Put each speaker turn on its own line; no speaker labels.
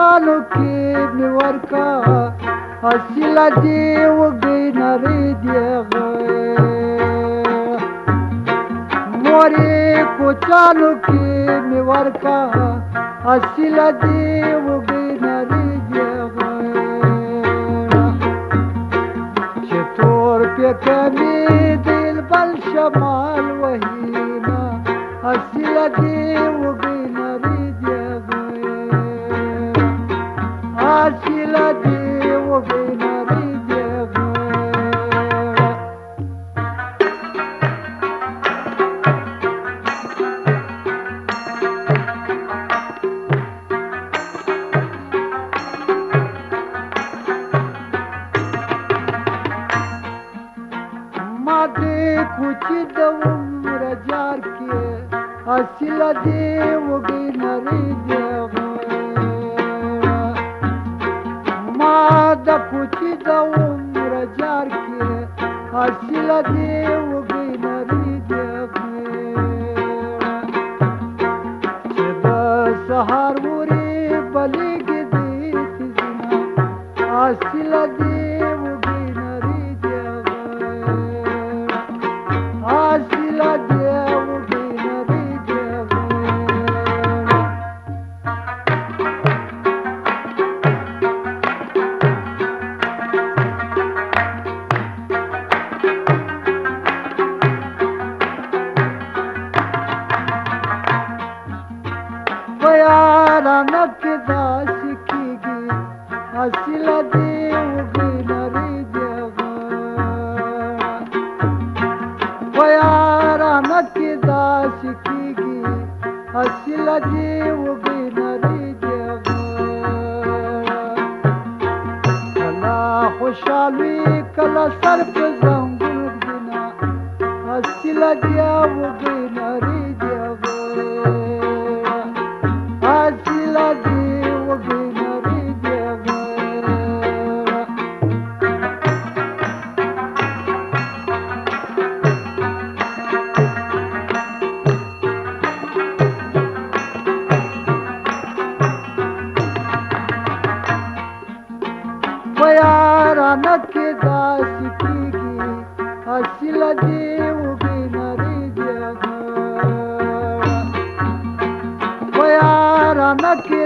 کوچانو کې مې ورکا حاصله دې وږی نری دې مورې کوچانو کې مې ورکا حاصله دې وږی نری دې چې تور پیکه مې دل بل شمال وهینا حاصله دې وږی نری دې حاصله دې وږی نری دې ما دې کوچي د عمر جار کې حاصله دې وږی نری دې ما د کوچي د عمر جار کې حاصله دې وږی نری دې چې د سهار ورې بلېږي دې تیزنا حاصله دې وږی نری دې حاصله دې وږی نری دې په یارانه کې داسې کېږي حاصله دې وږی نری دې په یارانه کې داسې کېږي حاصله دې وږی نری دې کله خوشحال وي کله سر په زنګون ږدينا حاصله دې وږی نری دې حاصله دې وږی نری دې په یارانه کې داسې کېږي حاصله دې وږی نری دې په یارانه کې